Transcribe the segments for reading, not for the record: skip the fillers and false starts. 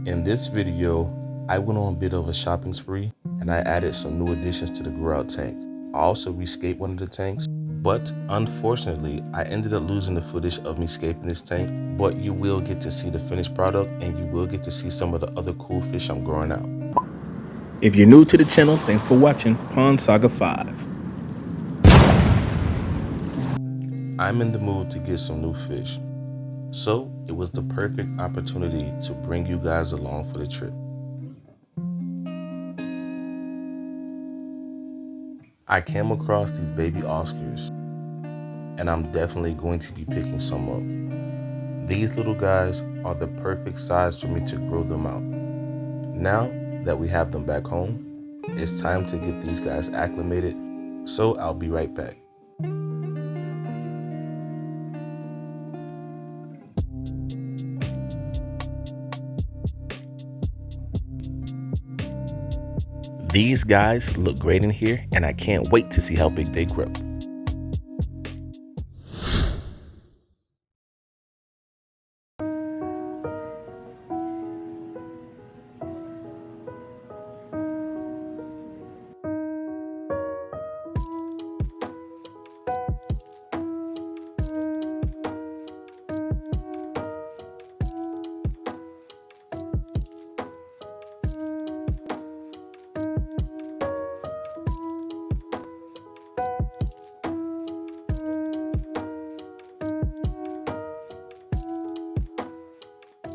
In this video, I went on a bit of a shopping spree and I added some new additions to the grow out tank. I also rescaped one of the tanks, but unfortunately, I ended up losing the footage of me scaping this tank, but you will get to see the finished product and you will get to see some of the other cool fish I'm growing out. If you're new to the channel, thanks for watching Pond Saga 5. I'm in the mood to get some new fish, so it was the perfect opportunity to bring you guys along for the trip. I came across these baby Oscars, and I'm definitely going to be picking some up. These little guys are the perfect size for me to grow them out. Now that we have them back home, it's time to get these guys acclimated, so I'll be right back. These guys look great in here, and I can't wait to see how big they grow.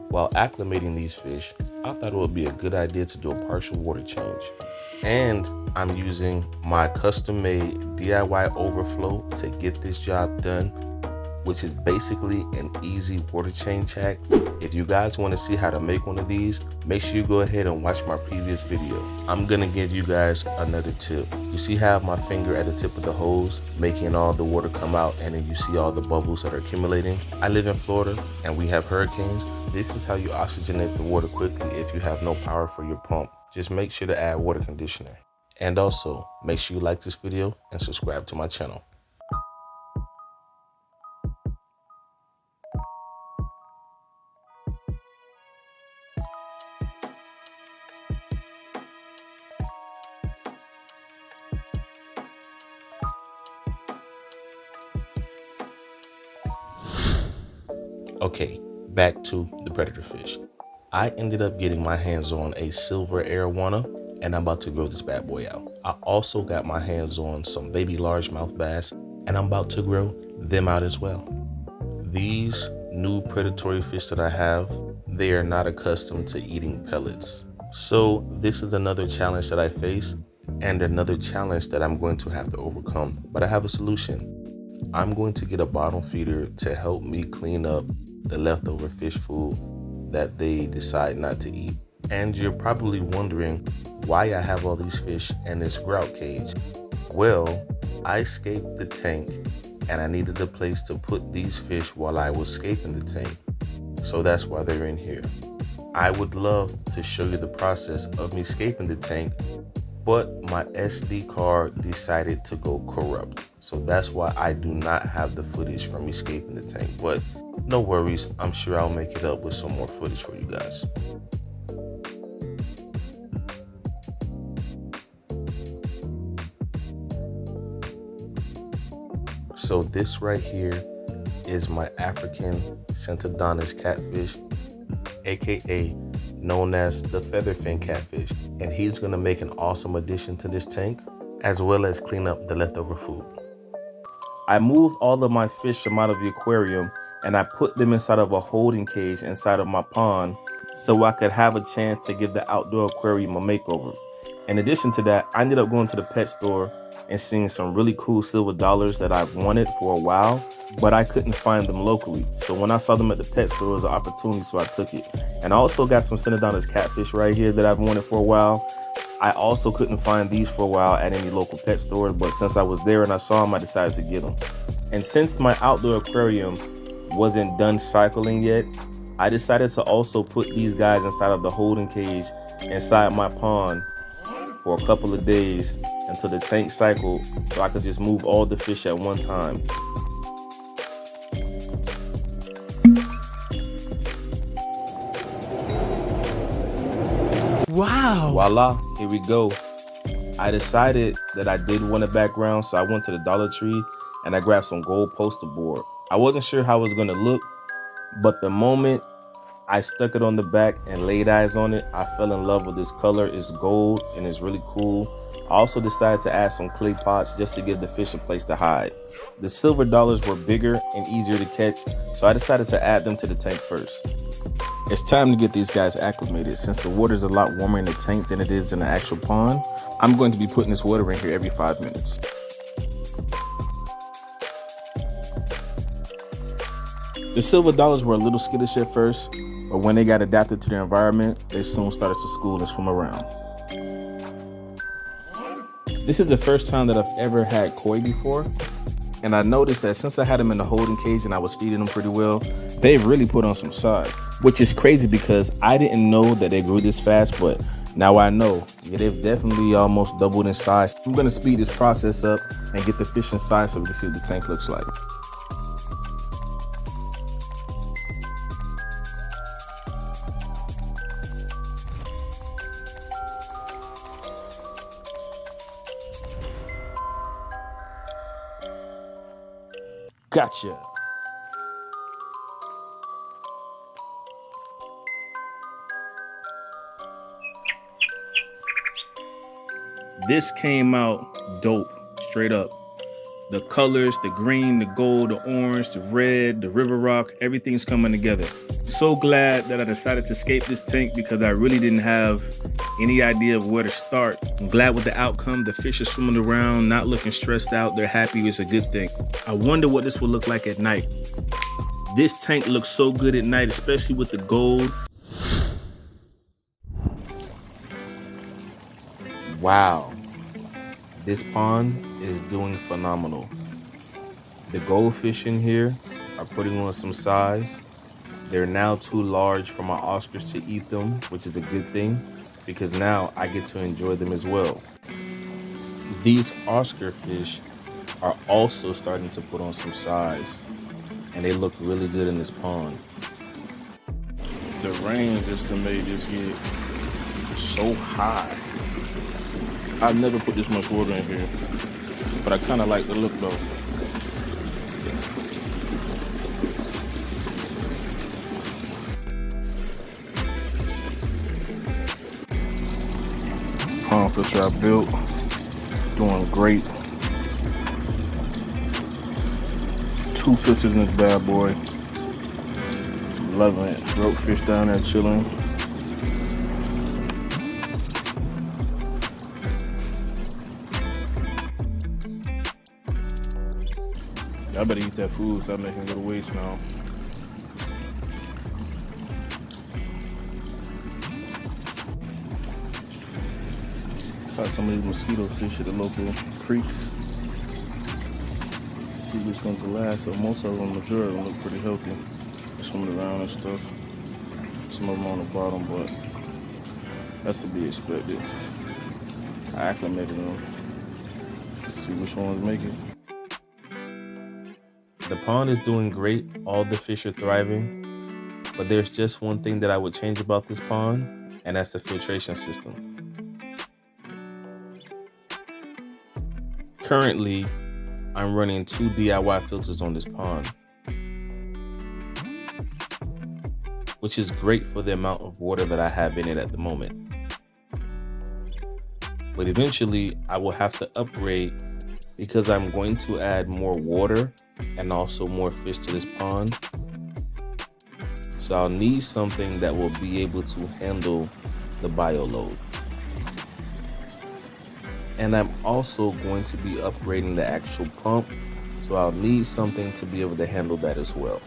While acclimating these fish, I thought it would be a good idea to do a partial water change. And I'm using my custom-made DIY overflow to get this job done, which is basically an easy water change hack. If you guys want to see how to make one of these, make sure you go ahead and watch my previous video. I'm gonna give you guys another tip. You see how I have my finger at the tip of the hose, making all the water come out, and then you see all the bubbles that are accumulating. I live in Florida and we have hurricanes. This is how you oxygenate the water quickly if you have no power for your pump. Just make sure to add water conditioner. And also, make sure you like this video and subscribe to my channel. Okay, back to the predator fish. I ended up getting my hands on a silver arowana, and I'm about to grow this bad boy out. I also got my hands on some baby largemouth bass, and I'm about to grow them out as well. These new predatory fish that I have, they are not accustomed to eating pellets. So this is another challenge that I face and another challenge that I'm going to have to overcome, but I have a solution. I'm going to get a bottom feeder to help me clean up the leftover fish food that they decide not to eat. And you're probably wondering why I have all these fish in this grout cage. Well, I scaped the tank and I needed a place to put these fish while I was scaping the tank. So that's why they're in here. I would love to show you the process of me scaping the tank, but my SD card decided to go corrupt. So that's why I do not have the footage from me escaping the tank, but no worries, I'm sure I'll make it up with some more footage for you guys. So this right here is my African Centodonus catfish, aka known as the featherfin catfish, and he's gonna make an awesome addition to this tank, as well as clean up the leftover food. I moved all of my fish from out of the aquarium and I put them inside of a holding cage inside of my pond so I could have a chance to give the outdoor aquarium a makeover. In addition to that, I ended up going to the pet store and seeing some really cool silver dollars that I've wanted for a while, but I couldn't find them locally. So when I saw them at the pet store, it was an opportunity, so I took it. And I also got some Centodonus catfish right here that I've wanted for a while. I also couldn't find these for a while at any local pet store, but since I was there and I saw them, I decided to get them. And since my outdoor aquarium wasn't done cycling yet, I decided to also put these guys inside of the holding cage inside my pond for a couple of days until the tank cycled, so I could just move all the fish at one time. Wow. Voila, here we go. I decided that I did want a background, so I went to the Dollar Tree and I grabbed some gold poster board. I wasn't sure how it was gonna look, but the moment I stuck it on the back and laid eyes on it, I fell in love with this color. It's gold and it's really cool. I also decided to add some clay pots just to give the fish a place to hide. The silver dollars were bigger and easier to catch, so I decided to add them to the tank first. It's time to get these guys acclimated. Since the water is a lot warmer in the tank than it is in the actual pond, I'm going to be putting this water in here every 5 minutes. The silver dollars were a little skittish at first, but when they got adapted to their environment, they soon started to school and swim around. This is the first time that I've ever had koi before, and I noticed that since I had them in the holding cage and I was feeding them pretty well, they've really put on some size, which is crazy because I didn't know that they grew this fast, but now I know. Yeah, they've definitely almost doubled in size. I'm gonna speed this process up and get the fish inside so we can see what the tank looks like. Gotcha. This came out dope, straight up. The colors, the green, the gold, the orange, the red, the river rock, everything's coming together. So glad that I decided to escape this tank because I really didn't have any idea of where to start. I'm glad with the outcome. The fish are swimming around, not looking stressed out. They're happy. It's a good thing. I wonder what this will look like at night. This tank looks so good at night, especially with the gold. Wow. This pond is doing phenomenal. The goldfish in here are putting on some size. They're now too large for my Oscars to eat them, which is a good thing because now I get to enjoy them as well. These Oscar fish are also starting to put on some size and they look really good in this pond. The rain just made this get so high. I've never put this much water in here, but I kind of like the look though. Pond filter I built, doing great. 2 filters in this bad boy. Loving it. Rope fish down there chilling. I better eat that food, stop making it go to waste now. Caught some of these mosquito fish at the local creek. See which one's the last, so most of them, majority of them look pretty healthy. They're swimming around and stuff. Some of them on the bottom, but that's to be expected. I acclimated them. See which ones make it. The pond is doing great. All the fish are thriving. But there's just one thing that I would change about this pond, and that's the filtration system. Currently, I'm running 2 DIY filters on this pond, which is great for the amount of water that I have in it at the moment. But eventually, I will have to upgrade because I'm going to add more water and also more fish to this pond. So I'll need something that will be able to handle the bio load. And I'm also going to be upgrading the actual pump, so I'll need something to be able to handle that as well.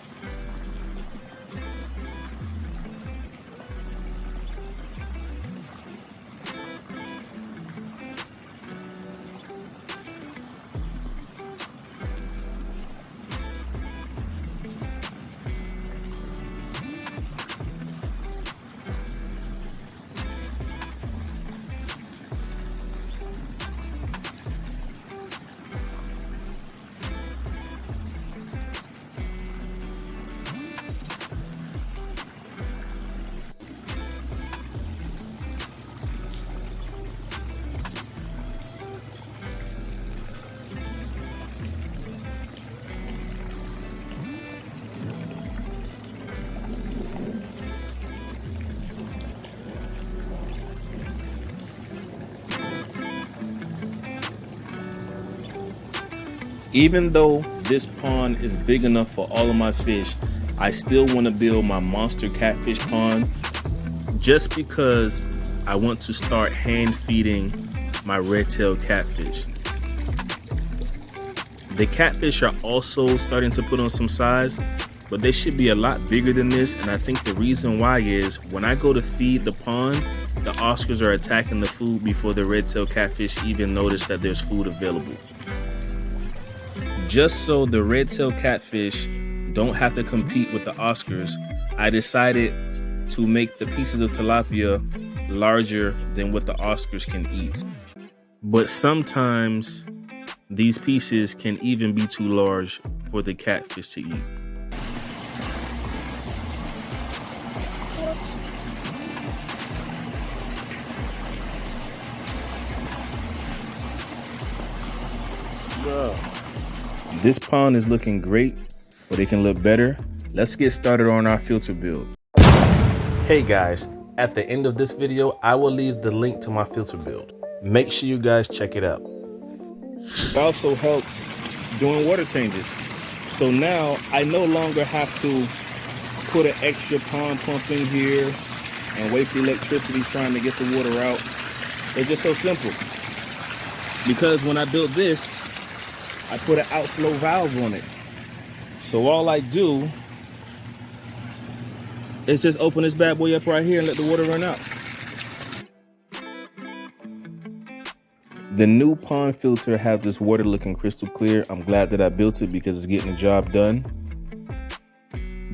Even though this pond is big enough for all of my fish, I still want to build my monster catfish pond just because I want to start hand feeding my red tail catfish. The catfish are also starting to put on some size, but they should be a lot bigger than this. And I think the reason why is when I go to feed the pond, the Oscars are attacking the food before the red tail catfish even notice that there's food available. Just so the red tail catfish don't have to compete with the Oscars, I decided to make the pieces of tilapia larger than what the Oscars can eat. But sometimes these pieces can even be too large for the catfish to eat. This pond is looking great, but it can look better. Let's get started on our filter build. Hey guys, at the end of this video, I will leave the link to my filter build. Make sure you guys check it out. It also helps doing water changes. So now I no longer have to put an extra pond pump in here and waste electricity trying to get the water out. It's just so simple. Because when I built this, I put an outflow valve on it. So all I do is just open this bad boy up right here and let the water run out. The new pond filter has this water looking crystal clear. I'm glad that I built it because it's getting the job done.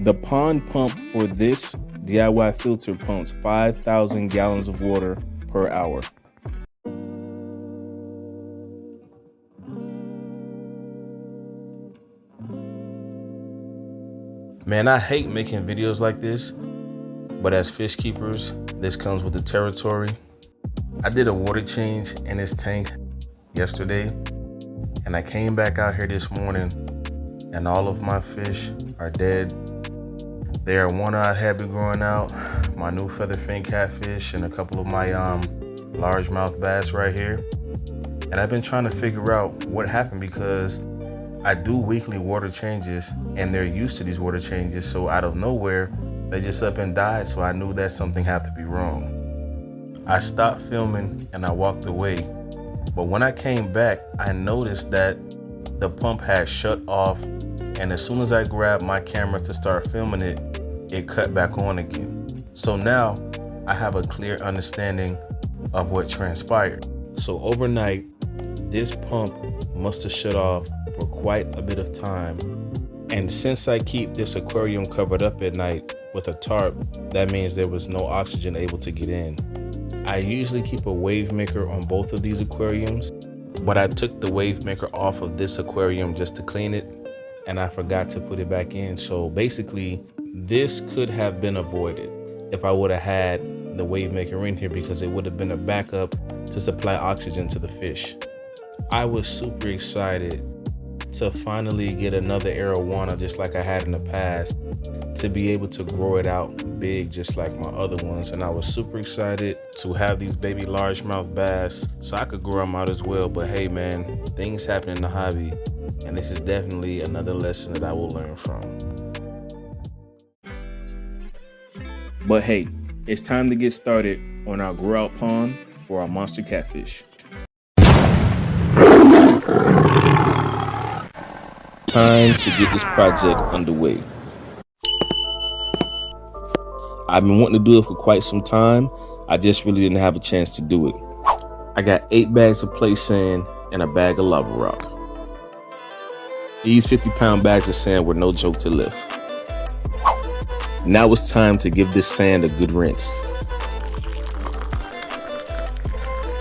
The pond pump for this DIY filter pumps 5,000 gallons of water per hour. Man, I hate making videos like this, but as fish keepers, this comes with the territory. I did a water change in this tank yesterday, and I came back out here this morning, and all of my fish are dead. They are one-eyed happy growing out, my new featherfin catfish, and a couple of my largemouth bass right here. And I've been trying to figure out what happened because I do weekly water changes and they're used to these water changes. So out of nowhere, they just up and died. So I knew that something had to be wrong. I stopped filming and I walked away. But when I came back, I noticed that the pump had shut off. And as soon as I grabbed my camera to start filming it, it cut back on again. So now I have a clear understanding of what transpired. So overnight, this pump must have shut off for quite a bit of time. And since I keep this aquarium covered up at night with a tarp, that means there was no oxygen able to get in. I usually keep a wave maker on both of these aquariums, but I took the wave maker off of this aquarium just to clean it, and I forgot to put it back in. So basically, this could have been avoided if I would have had the wave maker in here because it would have been a backup to supply oxygen to the fish. I was super excited to finally get another arowana just like I had in the past, to be able to grow it out big just like my other ones. And I was super excited to have these baby largemouth bass so I could grow them out as well. But hey man, things happen in the hobby, and this is definitely another lesson that I will learn from. But hey, it's time to get started on our grow out pond for our monster catfish. Time to get this project underway. I've been wanting to do it for quite some time. I just really didn't have a chance to do it. I got 8 bags of play sand and a bag of lava rock. These 50-pound bags of sand were no joke to lift. Now it's time to give this sand a good rinse.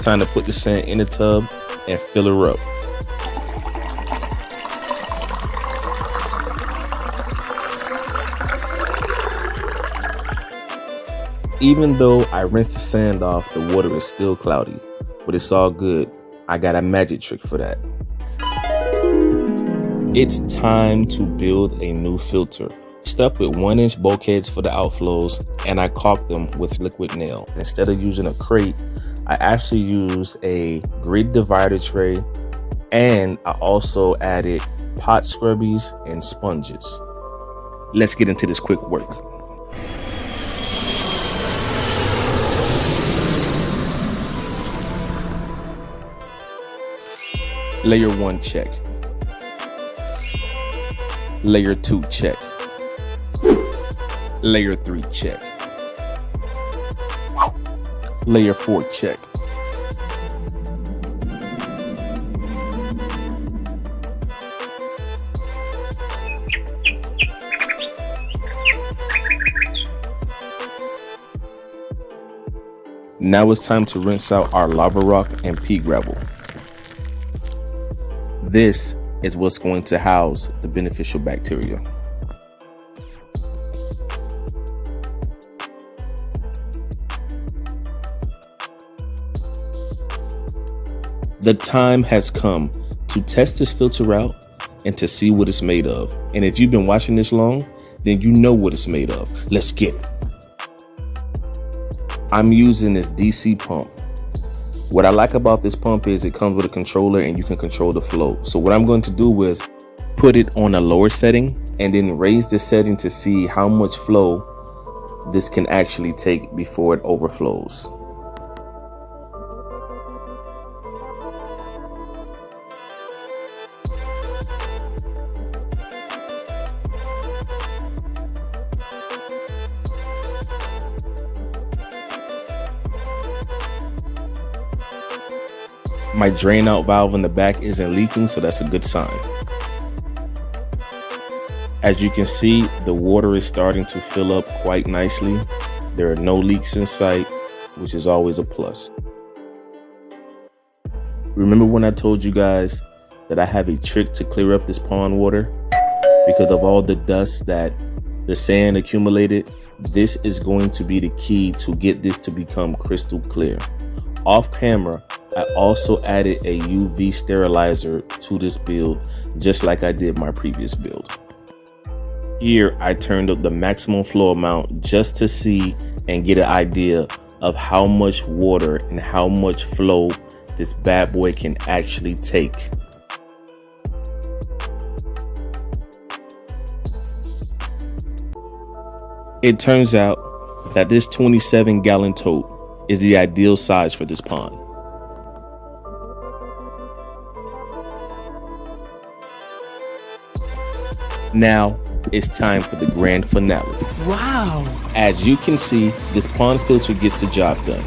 Time to put the sand in the tub and fill her up. Even though I rinsed the sand off, the water is still cloudy, but it's all good. I got a magic trick for that. It's time to build a new filter. Stuck with 1-inch bulkheads for the outflows, and I caulked them with liquid nail. Instead of using a crate, I actually used a grid divider tray And I also added pot scrubbies and sponges. Let's get into this quick work. Layer 1 check. Layer 2 check. Layer 3 check. Layer 4 check. Now it's time to rinse out our lava rock and pea gravel. This is what's going to house the beneficial bacteria. The time has come to test this filter out and to see what it's made of. And if you've been watching this long, then you know what it's made of. Let's get it. I'm using this DC pump. What I like about this pump is it comes with a controller and you can control the flow. So what I'm going to do is put it on a lower setting and then raise the setting to see how much flow this can actually take before it overflows. My drain out valve in the back isn't leaking, so that's a good sign. As you can see, the water is starting to fill up quite nicely. There are no leaks in sight, which is always a plus. Remember when I told you guys that I have a trick to clear up this pond water? Because of all the dust that the sand accumulated, this is going to be the key to get this to become crystal clear. Off camera, I also added a UV sterilizer to this build, just like I did my previous build. Here, I turned up the maximum flow amount just to see and get an idea of how much water and how much flow this bad boy can actually take. It turns out that this 27-gallon tote is the ideal size for this pond. Now it's time for the grand finale. Wow! As you can see, this pond filter gets the job done.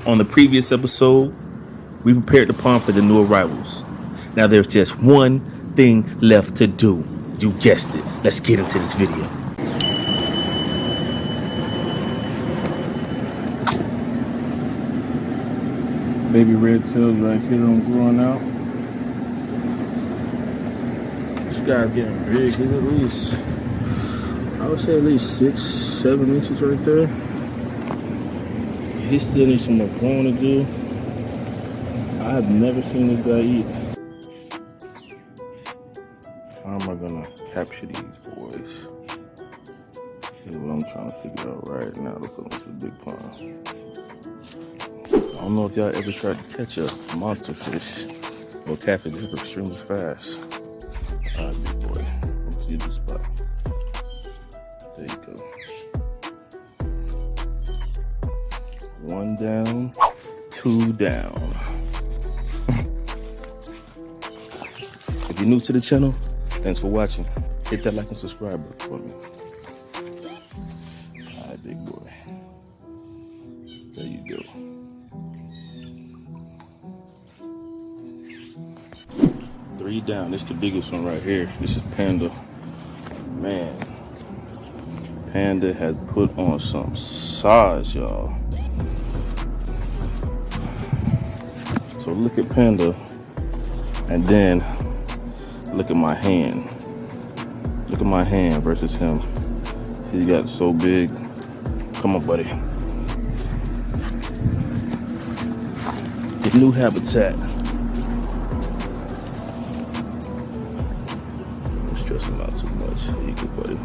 On the previous episode, we prepared the pond for the new arrivals. Now there's just one thing left to do. You guessed it. Let's get into this video. Baby red tails right here on growing out. This guy's getting big. He's at least, I would say at least 6-7 inches right there. He still needs some more growing to do. I have never seen this guy eat. How am I gonna capture these boys? This is what I'm trying to figure out right now to put them to the big pond. I don't know if y'all ever tried to catch a monster fish or catfish. They're extremely fast. All right, big boy. Let's use the spot. There you go. One down, two down. If you're new to the channel, thanks for watching. Hit that like and subscribe button for me. All right, big boy. There you go. Three down. This is the biggest one right here. This is Panda. Man, Panda has put on some size, y'all. So look at Panda, and then look at my hand. Look at my hand versus him. He got so big. Come on, buddy. The new habitat. Don't stress him out too much. Here you go, buddy.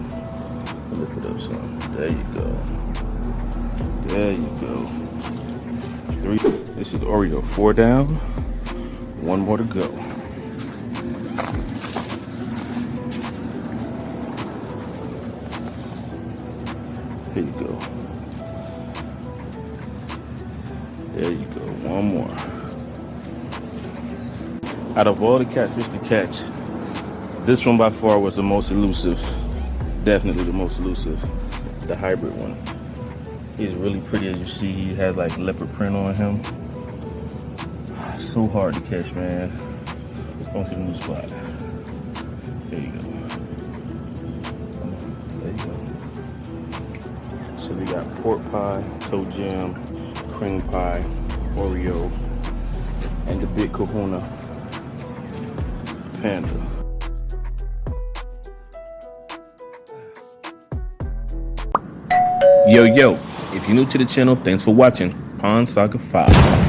Look it up, son. There you go. There you go. 3. This is Oreo. 4 down. 1 more to go. Here you go. There you go. 1 more. Out of all the catfish to catch, this one by far was the most elusive. Definitely the most elusive. The hybrid one. He's really pretty, as you see. He has like leopard print on him. So hard to catch, man. On to the new spot. There you go. There you go. So we got pork pie, toe jam, cream pie, Oreo, and the big kahuna panda. Yo, if you're new to the channel, thanks for watching Pond Saga 5.